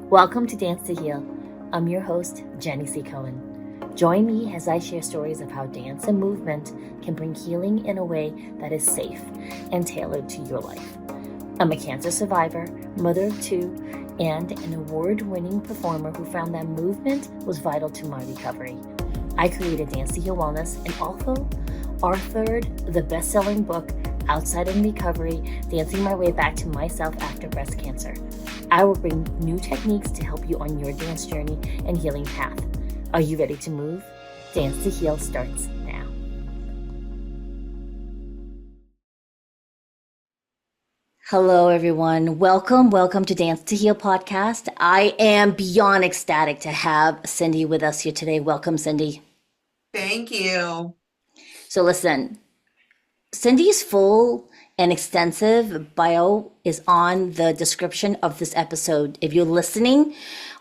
Welcome to Dance to Heal. I'm your host, Jenny C. Cohen. Join me as I share stories of how dance and movement can bring healing in a way that is safe and tailored to your life. I'm a cancer survivor, mother of two, and an award-winning performer who found that movement was vital to my recovery. I created Dance to Heal Wellness and also authored the best-selling book, Outside in Recovery, Dancing My Way Back to Myself After Breast Cancer. I will bring new techniques to help you on your dance journey and healing path. Are you ready to move? Dance to Heal starts now. Hello, everyone. Welcome to Dance to Heal podcast. I am beyond ecstatic to have Cindy with us here today. Welcome, Cindy. Thank you. So listen, Cindy's full and extensive bio is on the description of this episode. If you're listening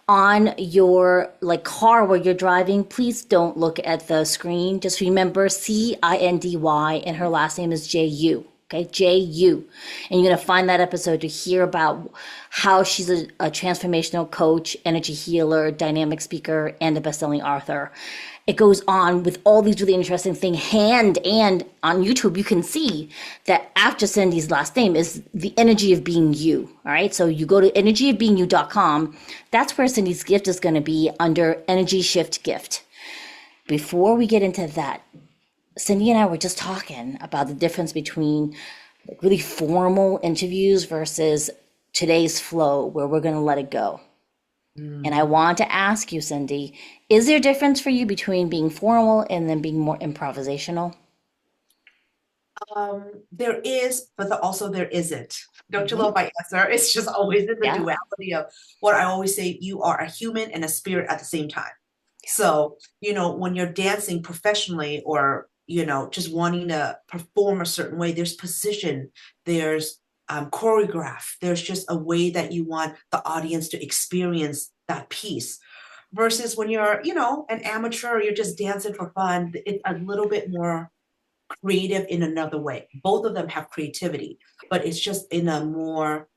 on your car where you're driving, please don't look at the screen. Just remember Cindy, and her last name is Ju. Okay, Ju. And you're going to find that episode to hear about how she's a transformational coach, energy healer, dynamic speaker, and a best-selling author. It goes on with all these really interesting things. And on YouTube, you can see that after Cindy's last name is the energy of being you. All right. So you go to energyofbeingyou.com. That's where Cindy's gift is going to be under Energy Shift Gift. Before we get into that, Cindy and I were just talking about the difference between really formal interviews versus today's flow where we're going to let it go. And I want to ask you, Cindy, is there a difference for you between being formal and then being more improvisational? There is, but also there isn't. Don't you love my answer? It's just always in the duality of what I always say, you are a human and a spirit at the same time. So, when you're dancing professionally or, just wanting to perform a certain way, there's position, there's choreograph, there's just a way that you want the audience to experience that piece. Versus when you're, an amateur, you're just dancing for fun, it's a little bit more creative in another way. Both of them have creativity, but it's just in a more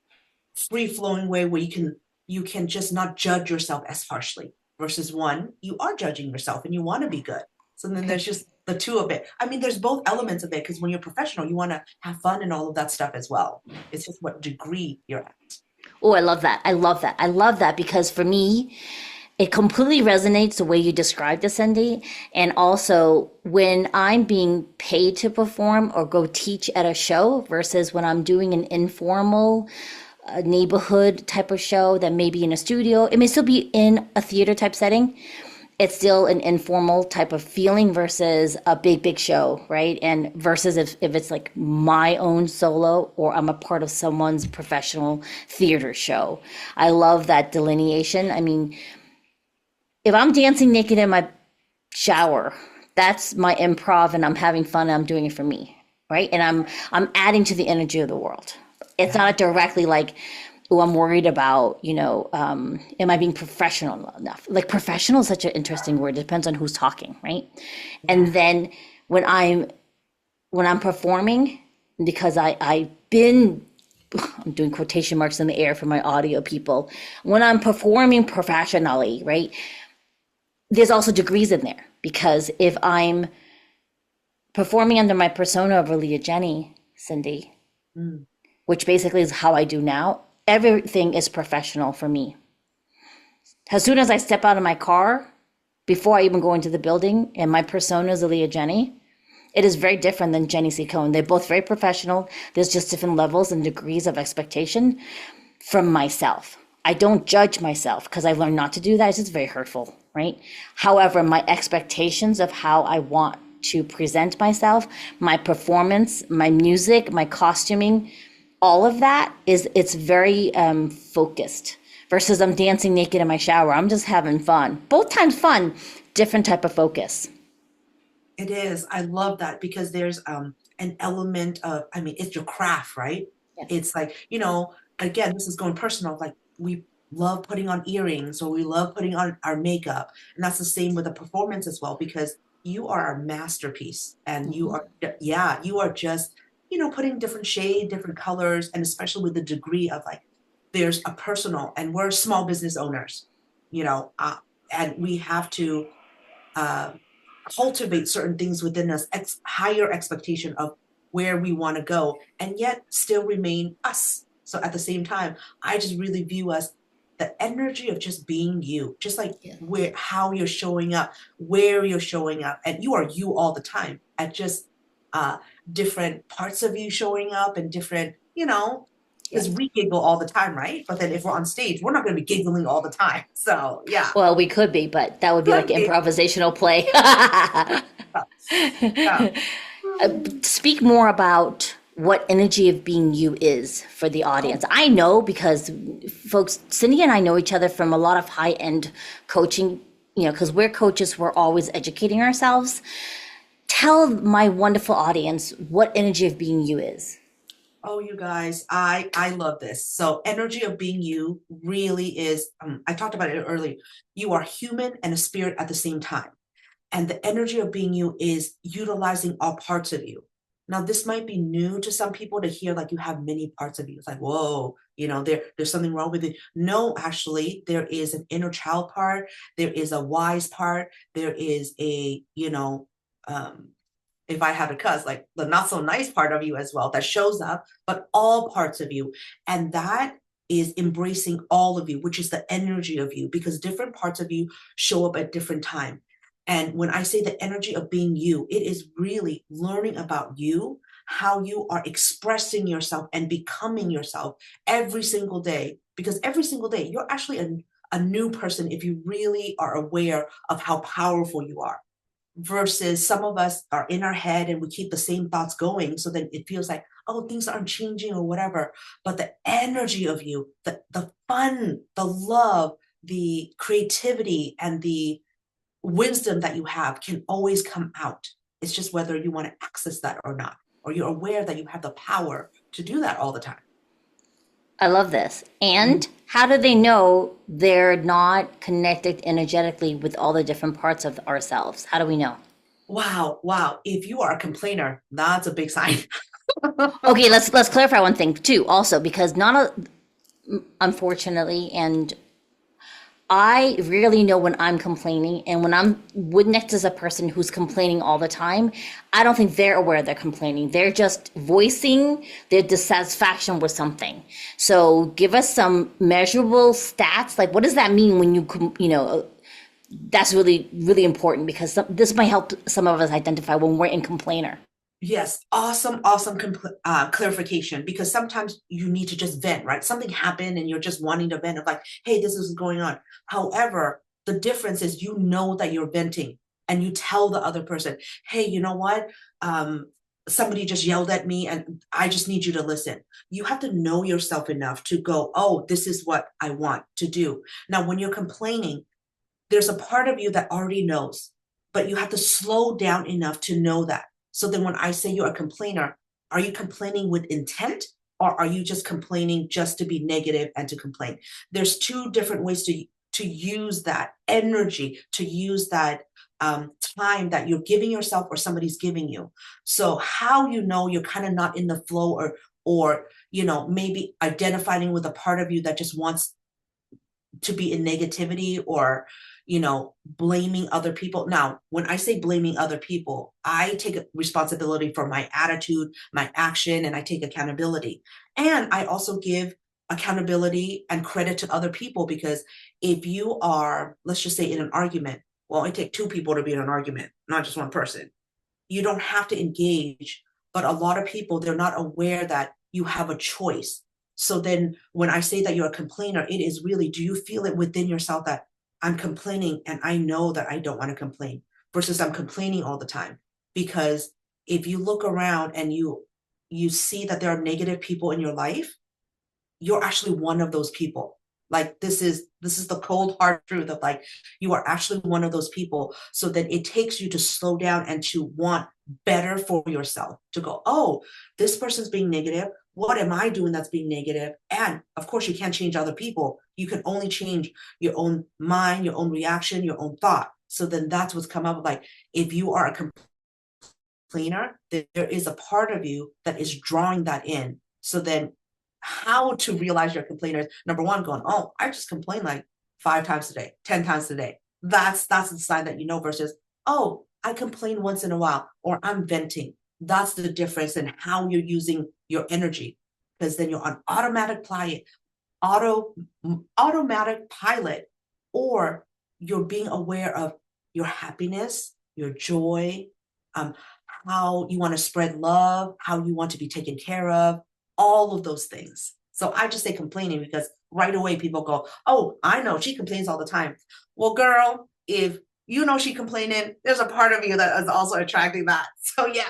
free-flowing way where you can just not judge yourself as harshly. Versus one, you are judging yourself and you want to be good. So then there's just the two of it. I mean, there's both elements of it because when you're professional, you want to have fun and all of that stuff as well. It's just what degree you're at. Oh, I love that. I love that because for me, it completely resonates the way you described it, Cindy. And also when I'm being paid to perform or go teach at a show versus when I'm doing an informal neighborhood type of show that may be in a studio, it may still be in a theater type setting. It's still an informal type of feeling versus a big show, right? And versus if it's like my own solo or I'm a part of someone's professional theater show. I love that delineation. I mean, if I'm dancing naked in my shower, that's my improv and I'm having fun and I'm doing it for me, right? And I'm adding to the energy of the world. It's not directly like, oh, I'm worried about, am I being professional enough? Like professional is such an interesting word. It depends on who's talking, right? And then when I'm performing, because I'm doing quotation marks in the air for my audio people. When I'm performing professionally, right? There's also degrees in there because if I'm performing under my persona of Leah Jenny, Cindy, which basically is how I do now, everything is professional for me. As soon as I step out of my car, before I even go into the building, and my persona is Leah Jenny, it is very different than Jenny C. Cohen. They're both very professional. There's just different levels and degrees of expectation from myself. I don't judge myself because I've learned not to do that. It's just very hurtful, right? However, my expectations of how I want to present myself, my performance, my music, my costuming, all of that it's very focused versus I'm dancing naked in my shower. I'm just having fun. Both times fun, different type of focus. It is. I love that because there's an element of, it's your craft, right? Yes. It's like, again, this is going personal. Like we love putting on earrings or we love putting on our makeup. And that's the same with the performance as well, because you are a masterpiece and you are just, putting different shade, different colors, and especially with the degree of like there's a personal, and we're small business owners, you know, and we have to uh, cultivate certain things within us, higher expectation of where we want to go, and yet still remain us. So at the same time, I just really view us the energy of just being you, just like Yeah. where how you're showing up, where you're showing up, and you are you all the time at just uh different parts of you showing up and different, you know, Yeah. because we giggle all the time, right? But then if we're on stage, we're not going to be giggling all the time. So yeah, Well, we could be, but that would be like could be. improvisational play. Yeah. Speak more about what energy of being you is for the Oh, audience. I know because folks, Cindy and I know each other from a lot of high end coaching, because we're coaches, we're always educating ourselves. Tell my wonderful audience what energy of being you is. oh, you guys, I love this. So, energy of being you really is. I talked about it earlier. You are human and a spirit at the same time, and the energy of being you is utilizing all parts of you. Now, this might be new to some people to hear, like you have many parts of you. It's like, whoa, you know, there's something wrong with it. No, actually, there is an inner child part. There is a wise part. There is a, um, if I had to cuss, like the not so nice part of you as well that shows up, but all parts of you. And that is embracing all of you, which is the energy of you, because different parts of you show up at different time. And when I say the energy of being you, it is really learning about you, how you are expressing yourself and becoming yourself every single day. Because every single day, you're actually a new person if you really are aware of how powerful you are, versus some of us are in our head and we keep the same thoughts going, so then it feels like, oh, things aren't changing or whatever. But the energy of you, the fun, the love, the creativity, and the wisdom that you have can always come out. It's just whether you want to access that or not, or you're aware that you have the power to do that all the time. I love this. Mhm. And how do they know they're not connected energetically with all the different parts of ourselves? How do we know? Wow, wow, if you are a complainer, that's a big sign. Okay, let's clarify one thing too, also, because not unfortunately, and I rarely know when I'm complaining, and when I'm with next as a person who's complaining all the time, I don't think they're aware they're complaining. They're just voicing their dissatisfaction with something. So give us some measurable stats. Like, what does that mean when that's really, really important, because this might help some of us identify when we're in complainer. Yes, awesome, awesome clarification, because sometimes you need to just vent, right? Something happened and you're just wanting to vent of like, hey, this is going on. However, the difference is you know that you're venting and you tell the other person, hey, you know what? Um, Somebody just yelled at me and I just need you to listen. You have to know yourself enough to go, oh, this is what I want to do. Now, when you're complaining, there's a part of you that already knows, but you have to slow down enough to know that. So then when I say you're a complainer, are you complaining with intent, or are you just complaining just to be negative and to complain? There's two different ways to use that energy, to use that time that you're giving yourself or somebody's giving you. So how you know you're kind of not in the flow, or maybe identifying with a part of you that just wants to be in negativity, or blaming other people. Now, when I say blaming other people, I take responsibility for my attitude, my action, and I take accountability. And I also give accountability and credit to other people, because if you are, let's just say, in an argument, well, it takes two people to be in an argument, not just one person. You don't have to engage, but a lot of people, they're not aware that you have a choice. So then when I say that you're a complainer, it is really, do you feel it within yourself that I'm complaining and I know that I don't want to complain, versus I'm complaining all the time? Because if you look around and you see that there are negative people in your life, you're actually one of those people. Like, this is the cold hard truth of, like, you are actually one of those people. So that it takes you to slow down and to want better for yourself, to go, oh, this person's being negative, what am I doing that's being negative? And of course, you can't change other people. You can only change your own mind, your own reaction, your own thought. So then that's what's come up, like, if you are a complainer, there is a part of you that is drawing that in. So then how to realize you're complainers. Number one, going, oh, I just complain like 5 times a day, 10 times a day. That's the sign that you know, versus, oh, I complain once in a while, or I'm venting. That's the difference in how you're using your energy. Because then you're on auto automatic pilot, or you're being aware of your happiness, your joy, um, how you want to spread love, how you want to be taken care of, all of those things. So I just say complaining because right away people go, oh, I know she complains all the time. Well, girl, if you know she complaining, there's a part of you that is also attracting that. So yeah.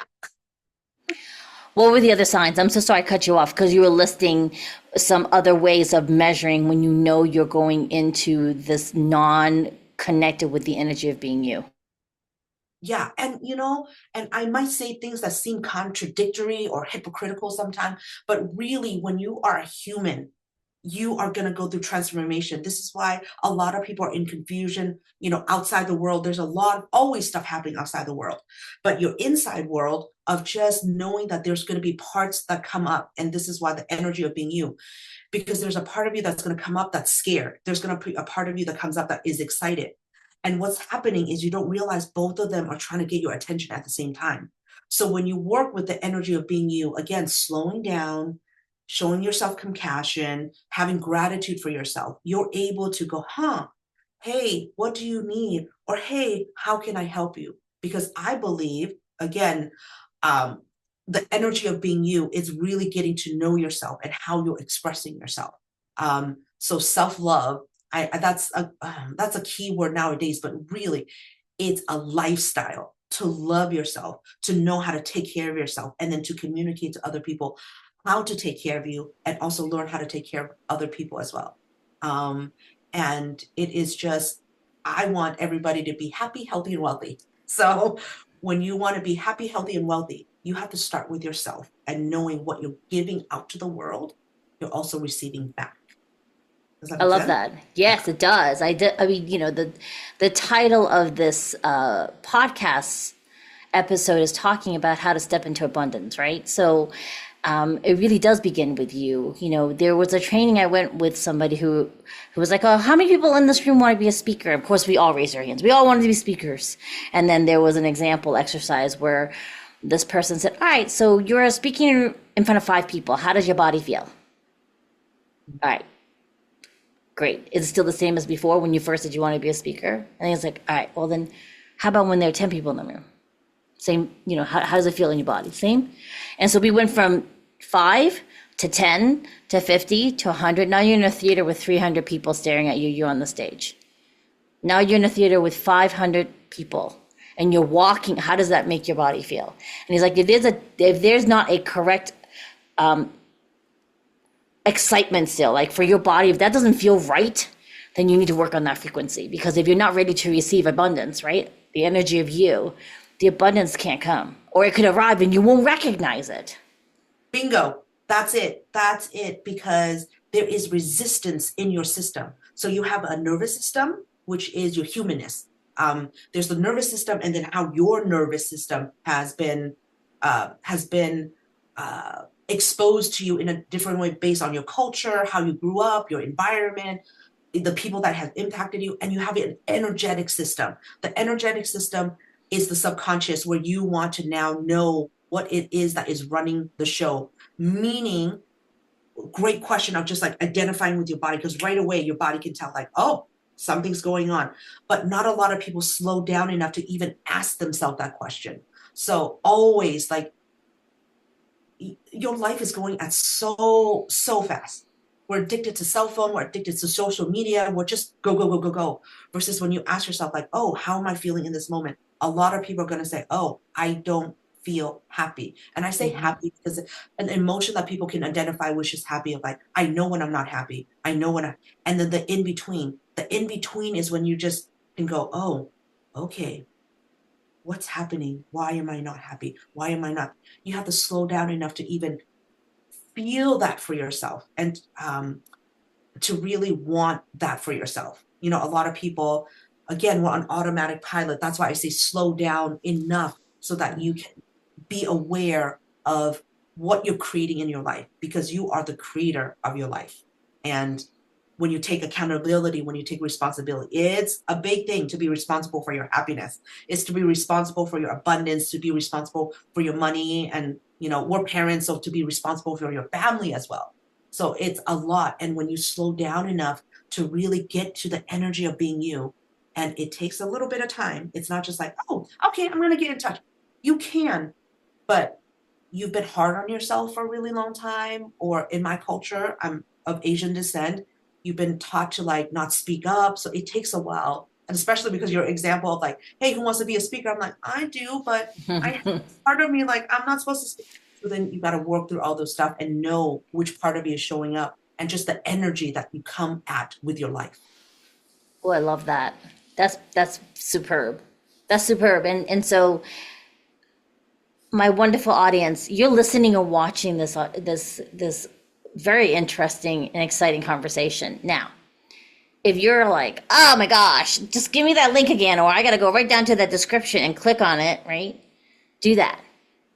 What were the other signs? I'm so sorry I cut you off because you were listing some other ways of measuring when you know you're going into this non-connected with the energy of being you. Yeah, and and I might say things that seem contradictory or hypocritical sometimes, but really, when you are a human, you are going to go through transformation. This is why a lot of people are in confusion. Outside the world, there's a lot, always stuff happening outside the world, but your inside world of just knowing that there's going to be parts that come up, and this is why the energy of being you, because there's a part of you that's going to come up that's scared. There's going to be a part of you that comes up that is excited. And what's happening is you don't realize both of them are trying to get your attention at the same time. So when you work with the energy of being you, again, slowing down, showing yourself compassion, having gratitude for yourself, you're able to go, hey, what do you need? Or hey, how can I help you? Because I believe, again, um, the energy of being you is really getting to know yourself and how you're expressing yourself. So self-love, that's a key word nowadays, but really it's a lifestyle to love yourself, to know how to take care of yourself, and then to communicate to other people how to take care of you, and also learn how to take care of other people as well. Um, and it is just, I want everybody to be happy, healthy, and wealthy. So when you want to be happy, healthy, and wealthy, you have to start with yourself and knowing what you're giving out to the world, you're also receiving back. Does that I make love sense? that. Yes, it does. I did. I mean, the title of this podcast episode is talking about how to step into abundance, right? So it really does begin with you. There was a training I went with somebody who was like, "Oh, how many people in this room want to be a speaker?" Of course, we all raised our hands. We all wanted to be speakers. And then there was an example exercise where this person said, "All right, so you're speaking in front of 5 people. How does your body feel?" All right, great. Is it still the same as before when you first said you want to be a speaker? And he's like, all right, well then, how about when there are 10 people in the room? Same, how does it feel in your body? Same. And so we went from 5 to 10 to 50 to 100. Now you're in a theater with 300 people staring at you. You're on the stage. Now you're in a theater with 500 people and you're walking. How does that make your body feel? And he's like, if there's not a correct excitement still, like for your body, if that doesn't feel right, then you need to work on that frequency. Because if you're not ready to receive abundance, right, the energy of you, the abundance can't come, or it could arrive and you won't recognize it. Bingo. That's it. That's it. Because there is resistance in your system. So you have a nervous system, which is your humanness. There's the nervous system, and then how your nervous system has been exposed to you in a different way based on your culture, how you grew up, your environment, the people that have impacted you, and you have an energetic system. The energetic system is the subconscious, where you want to now know what it is that is running the show. Meaning, great question of just like identifying with your body, because right away your body can tell, like, oh, something's going on. But not a lot of people slow down enough to even ask themselves that question. So always, like, your life is going at so fast. We're addicted to cell phone, we're addicted to social media, we're just go, go, go, go, go. Versus when you ask yourself, like, oh, how am I feeling in this moment? A lot of people are going to say, oh, I don't feel happy. And I say Mm-hmm. happy because an emotion that people can identify with is happy, of like, I know when I'm not happy. I know when and then the in between. The in between is when you just can go, oh, okay, what's happening? Why am I not happy? Why am I not? You have to slow down enough to even feel that for yourself, and to really want that for yourself. A lot of people, again, we're on automatic pilot. That's why I say slow down enough so that you can be aware of what you're creating in your life, because you are the creator of your life. And when you take accountability, when you take responsibility, it's a big thing to be responsible for your happiness. It's to be responsible for your abundance, to be responsible for your money. And, we're parents, so to be responsible for your family as well. So it's a lot. And when you slow down enough to really get to the energy of being you, and it takes a little bit of time, it's not just like, oh, okay, I'm going to get in touch. You can, but you've been hard on yourself for a really long time, or in my culture, I'm of Asian descent, you've been taught to like not speak up. So it takes a while. And especially because your example of like, hey, who wants to be a speaker? I'm like, I do, but I part of me like I'm not supposed to speak. So then you got to work through all those stuff and know which part of you is showing up and just the energy that you come at with your life. Oh, I love that. That's superb. That's superb. And so my wonderful audience, you're listening or watching this very interesting and exciting conversation. Now, if you're like, oh my gosh, just give me that link again, or I got to go right down to that description and click on it, right? Do that.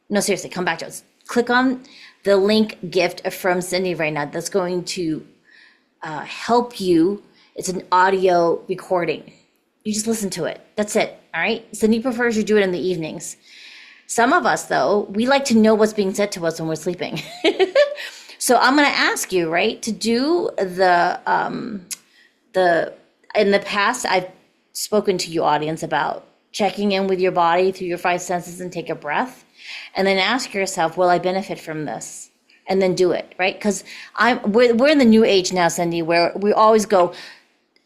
No, seriously, come back to us. Click on the link gift from Cindy right now. That's going to help you. It's an audio recording. You just listen to it. That's it. All right. Cindy prefers you do it in the evenings. Some of us, though, we like to know what's being said to us when we're sleeping. So I'm going to ask you, right, to do in the past, I've spoken to you audience about checking in with your body through your five senses and take a breath, and then ask yourself, will I benefit from this? And then do it, right? Because we're in the new age now, Cindy, where we always go,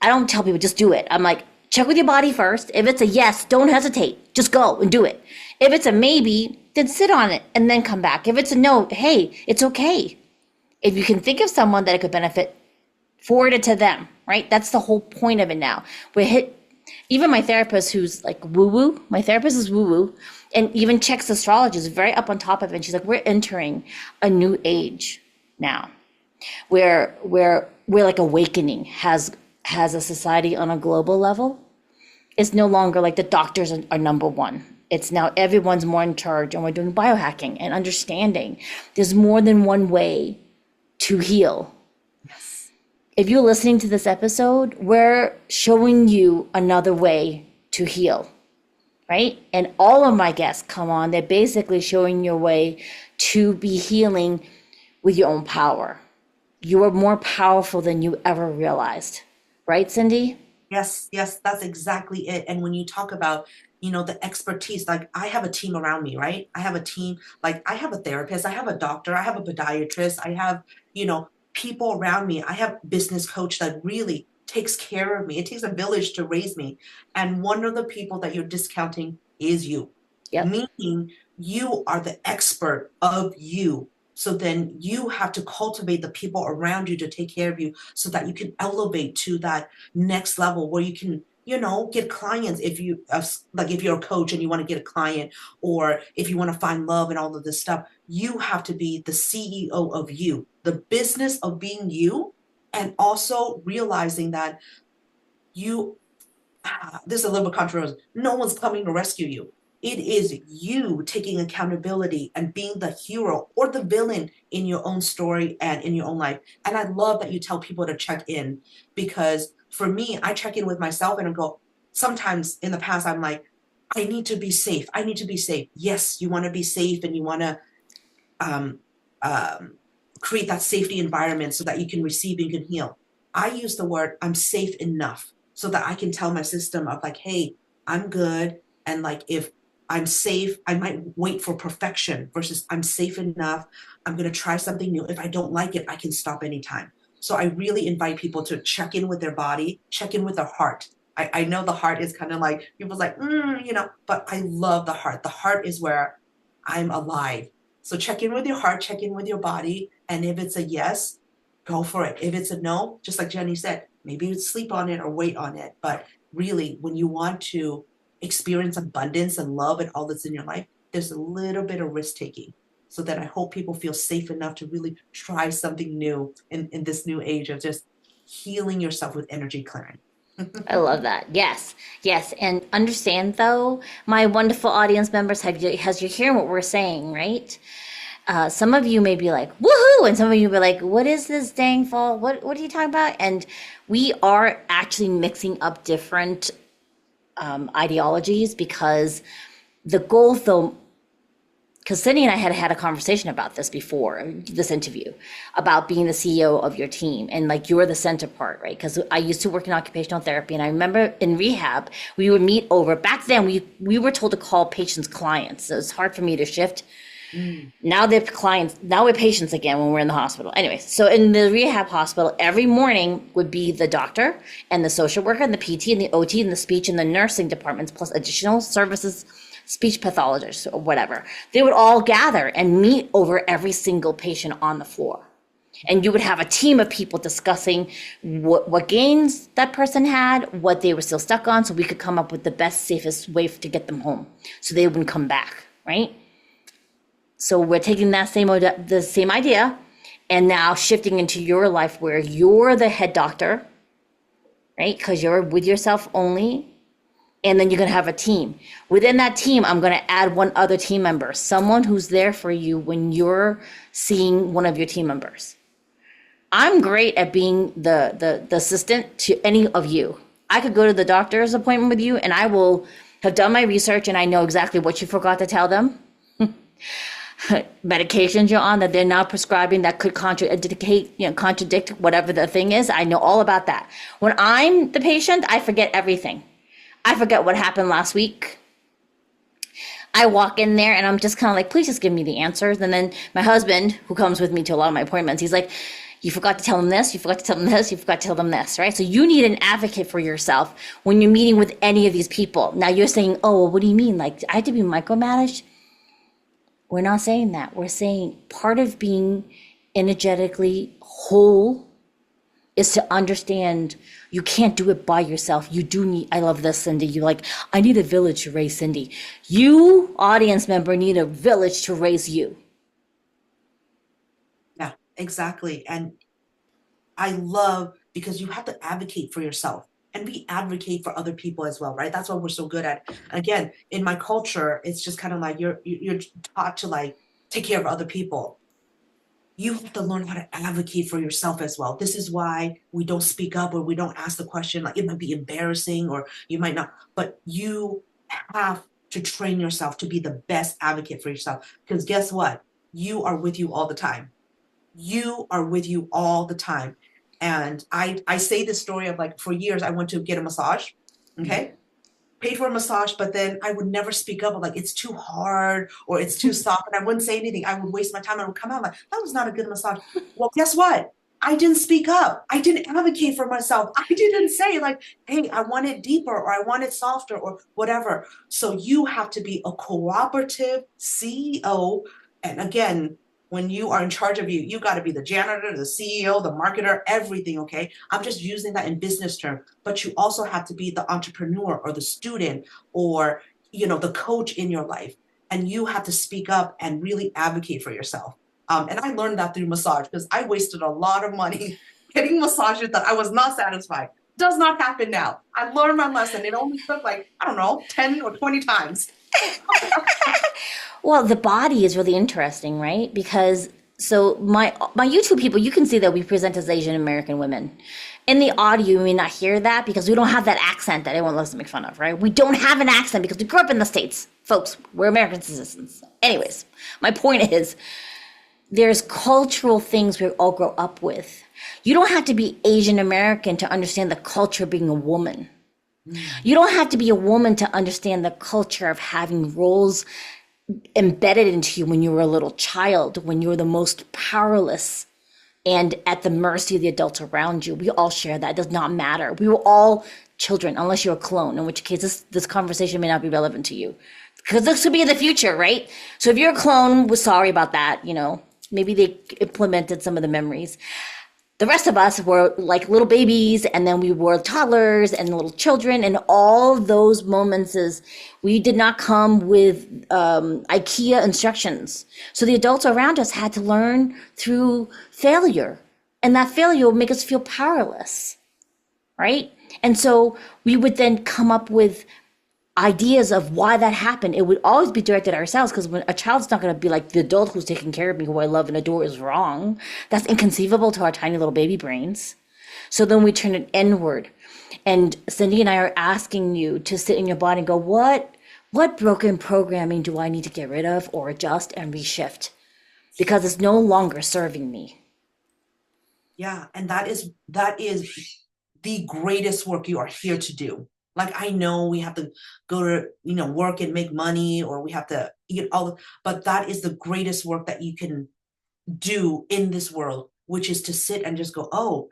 I don't tell people, just do it. I'm like, check with your body first. If it's a yes, don't hesitate. Just go and do it. If it's a maybe, then sit on it and then come back. If it's a no, hey, it's okay. If you can think of someone that it could benefit, forward it to them, right? That's the whole point of it now. Even my therapist who's like woo-woo, my therapist is woo-woo, and even checks astrology, is very up on top of it. And she's like, we're entering a new age now where we're like awakening has a society on a global level. It's no longer like the doctors are number one. It's now everyone's more in charge, and we're doing biohacking and understanding there's more than one way to heal. Yes. If you're listening to this episode, we're showing you another way to heal, right? And all of my guests come on, they're basically showing you a way to be healing with your own power. You are more powerful than you ever realized. Right, Cindy? Yes, yes, that's exactly it. And when you talk about, the expertise, like I have a team around me, right? I have a team, like I have a therapist, I have a doctor, I have a podiatrist, I have, people around me. I have business coach that really takes care of me. It takes a village to raise me. And one of the people that you're discounting is you, Yep. meaning you are the expert of you. So then you have to cultivate the people around you to take care of you so that you can elevate to that next level where you can, get clients. If you like, if you're a coach and you want to get a client, or if you want to find love and all of this stuff, you have to be the CEO of you, the business of being you, and also realizing that you, this is a little bit controversial. No one's coming to rescue you. It is you taking accountability and being the hero or the villain in your own story and in your own life. And I love that you tell people to check in, because for me, I check in with myself and I go, sometimes in the past, I'm like, I need to be safe. I need to be safe. Yes, you want to be safe and you want to um, um, create that safety environment so that you can receive and you can heal. I use the word I'm safe enough so that I can tell my system of like, hey, I'm good. And like, if I'm safe, I might wait for perfection versus I'm safe enough. I'm going to try something new. If I don't like it, I can stop anytime. So I really invite people to check in with their body, check in with their heart. I know the heart is kind of like, people's like, but I love the heart. The heart is where I'm alive. So check in with your heart, check in with your body. And if it's a yes, go for it. If it's a no, just like Jenny said, maybe you sleep on it or wait on it. But really, when you want to experience abundance and love and all that's in your life, there's a little bit of risk taking. So that I hope people feel safe enough to really try something new in this new age of just healing yourself with energy clearing. I love that. Yes, yes. And understand though, my wonderful audience members, as you're hearing what we're saying, right? some of you may be like, woohoo! And some of you be like, what is this dang fall? What are you talking about? And we are actually mixing up different ideologies because the goal, though, because Cindy and I had had a conversation about this before this interview about being the CEO of your team and like you're the center part, right? Because I used to work in occupational therapy, and I remember in rehab we would meet over. Back then, we were told to call patients clients, so it's hard for me to shift. Now they're clients. Now we're patients again when we're in the hospital. Anyway, so in the rehab hospital, every morning would be the doctor and the social worker and the PT and the OT and the speech and the nursing departments plus additional services, speech pathologists or whatever. They would all gather and meet over every single patient on the floor. And you would have a team of people discussing what gains that person had, what they were still stuck on, so we could come up with the best, safest way to get them home so they wouldn't come back, right? So we're taking that the same idea and now shifting into your life where you're the head doctor, right? Because you're with yourself only. And then you're going to have a team. Within that team, I'm going to add one other team member, someone who's there for you when you're seeing one of your team members. I'm great at being the assistant to any of you. I could go to the doctor's appointment with you and I will have done my research and I know exactly what you forgot to tell them. Medications you're on that they're now prescribing that could contradict whatever the thing is. I know all about that. When I'm the patient, I forget everything. I forget what happened last week. I walk in there and I'm just kind of like, please just give me the answers. And then my husband, who comes with me to a lot of my appointments, he's like, you forgot to tell them this, you forgot to tell them this, you forgot to tell them this, right? So you need an advocate for yourself when you're meeting with any of these people. Now you're saying, oh, well, what do you mean? Like, I have to be micromanaged? We're not saying that. We're saying part of being energetically whole is to understand you can't do it by yourself. You do need, I love this, Cindy. You're like, I need a village to raise Cindy. You, audience member, need a village to raise you. Yeah, exactly. And I love because you have to advocate for yourself and we advocate for other people as well, right? That's what we're so good at. Again, in my culture, it's just kind of like you're taught to like take care of other people. You have to learn how to advocate for yourself as well. This is why we don't speak up or we don't ask the question. Like it might be embarrassing or you might not, but you have to train yourself to be the best advocate for yourself. Because guess what? You are with you all the time. You are with you all the time. And I say this story of like for years I went to get a massage. Okay. Paid for a massage, but then I would never speak up. Like it's too hard or it's too soft, and I wouldn't say anything. I would waste my time. I would come out like that was not a good massage. Well, guess what? I didn't speak up. I didn't advocate for myself. I didn't say like, hey, I want it deeper or I want it softer or whatever. So you have to be a cooperative CEO. And again, when you are in charge of you got to be the janitor, the CEO, the marketer, everything. Okay. I'm just using that in business terms, but you also have to be the entrepreneur or the student or, the coach in your life. And you have to speak up and really advocate for yourself. And I learned that through massage because I wasted a lot of money getting massages that I was not satisfied. Does not happen now. I learned my lesson. It only took like, I don't know, 10 or 20 times. Well, the body is really interesting, right? Because so my YouTube people, you can see that we present as Asian American women. In the audio, you may not hear that because we don't have that accent that everyone loves to make fun of, right? We don't have an accent because we grew up in the States. Folks, we're American citizens. Anyways, my point is there's cultural things we all grow up with. You don't have to be Asian American to understand the culture of being a woman. You don't have to be a woman to understand the culture of having roles embedded into you when you were a little child, when you were the most powerless and at the mercy of the adults around you. We all share that. It does not matter. We were all children, unless you're a clone, in which case this conversation may not be relevant to you. Because this could be in the future, right? So if you're a clone, we're sorry about that, Maybe they implemented some of the memories. The rest of us were like little babies, and then we were toddlers and little children, and all those moments we did not come with IKEA instructions. So the adults around us had to learn through failure, and that failure would make us feel powerless, right? And so we would then come up with ideas of why that happened. It would always be directed at ourselves, because when a child's not going to be like, the adult who's taking care of me, who I love and adore, is wrong. That's inconceivable to our tiny little baby brains. So then we turn it inward. And Cindy and I are asking you to sit in your body and go, what broken programming do I need to get rid of or adjust and reshift? Because it's no longer serving me. Yeah, and that is the greatest work you are here to do. Like, I know we have to go to, work and make money, or we have to but that is the greatest work that you can do in this world, which is to sit and just go, oh,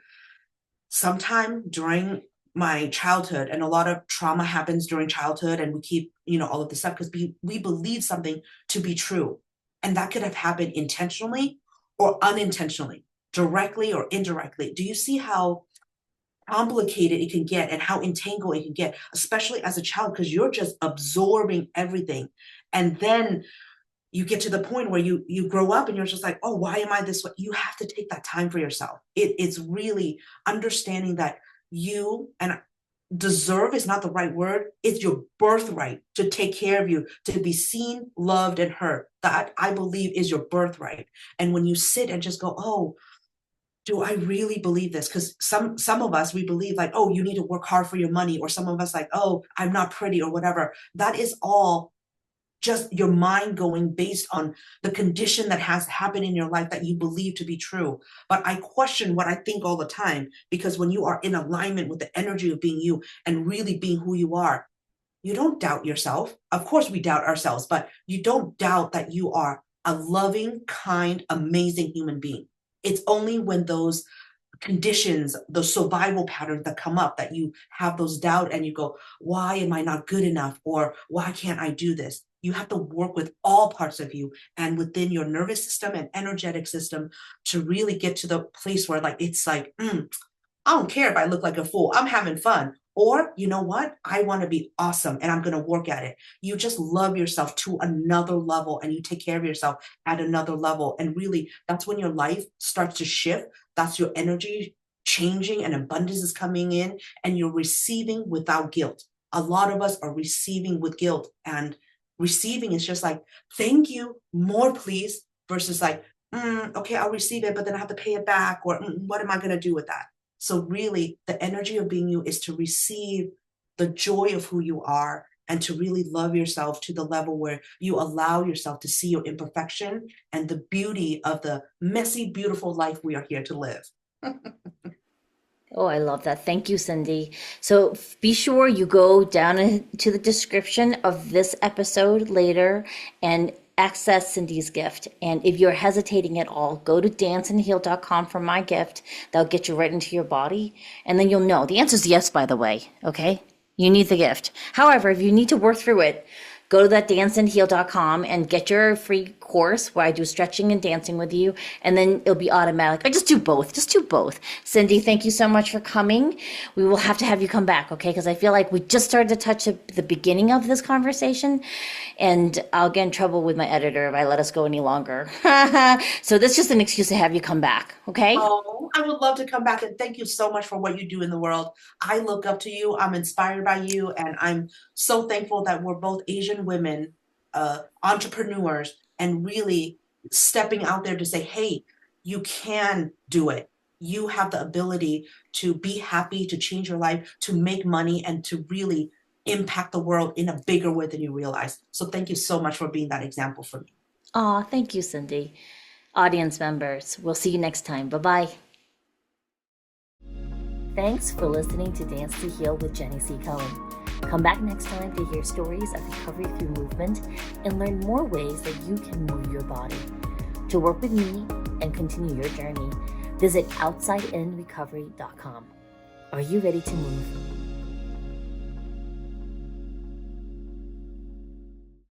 sometime during my childhood, and a lot of trauma happens during childhood, and we keep, all of this stuff because we believe something to be true. And that could have happened intentionally or unintentionally, directly or indirectly. Do you see how complicated it can get and how entangled it can get, especially as a child, because you're just absorbing everything. And then you get to the point where you grow up and you're just like, oh, why am I this way? You have to take that time for yourself. It's really understanding that you, and deserve is not the right word, it's your birthright to take care of you, to be seen, loved, and heard. That, I believe, is your birthright. And when you sit and just go, oh, do I really believe this? Because some of us, we believe like, oh, you need to work hard for your money, or some of us like, oh, I'm not pretty, or whatever. That is all just your mind going based on the condition that has happened in your life that you believe to be true. But I question what I think all the time, because when you are in alignment with the energy of being you and really being who you are, you don't doubt yourself. Of course we doubt ourselves, but you don't doubt that you are a loving, kind, amazing human being. It's only when those conditions, those survival patterns that come up, that you have those doubt and you go, why am I not good enough? Or why can't I do this? You have to work with all parts of you and within your nervous system and energetic system to really get to the place where it's like, I don't care if I look like a fool. I'm having fun. Or, you know what? I want to be awesome and I'm going to work at it. You just love yourself to another level and you take care of yourself at another level. And really, that's when your life starts to shift. That's your energy changing and abundance is coming in and you're receiving without guilt. A lot of us are receiving with guilt, and receiving is just like, thank you, more please, versus like, okay, I'll receive it, but then I have to pay it back, or what am I going to do with that? So really, the energy of being you is to receive the joy of who you are and to really love yourself to the level where you allow yourself to see your imperfection and the beauty of the messy, beautiful life we are here to live. Oh, I love that. Thank you, Cindy. So be sure you go down into the description of this episode later and access Cindy's gift. And if you're hesitating at all, go to danceandheal.com for my gift. That'll get you right into your body. And then you'll know. The answer is yes, by the way. Okay? You need the gift. However, if you need to work through it, go to that danceandheal.com and get your free course where I do stretching and dancing with you, and then it'll be automatic. I just do both. Just do both. Cindy, thank you so much for coming. We will have to have you come back, okay? Because I feel like we just started to touch the beginning of this conversation, and I'll get in trouble with my editor if I let us go any longer. So that's just an excuse to have you come back, okay? Oh, I would love to come back, and thank you so much for what you do in the world. I look up to you. I'm inspired by you, and I'm so thankful that we're both Asian women, entrepreneurs, and really stepping out there to say, hey, you can do it. You have the ability to be happy, to change your life, to make money, and to really impact the world in a bigger way than you realize. So thank you so much for being that example for me. Oh, thank you, Cindy. Audience members, we'll see you next time. Bye-bye. Thanks for listening to Dance to Heal with Jenny C. Cohen. Come back next time to hear stories of recovery through movement and learn more ways that you can move your body. To work with me and continue your journey, visit outsideinrecovery.com. Are you ready to move?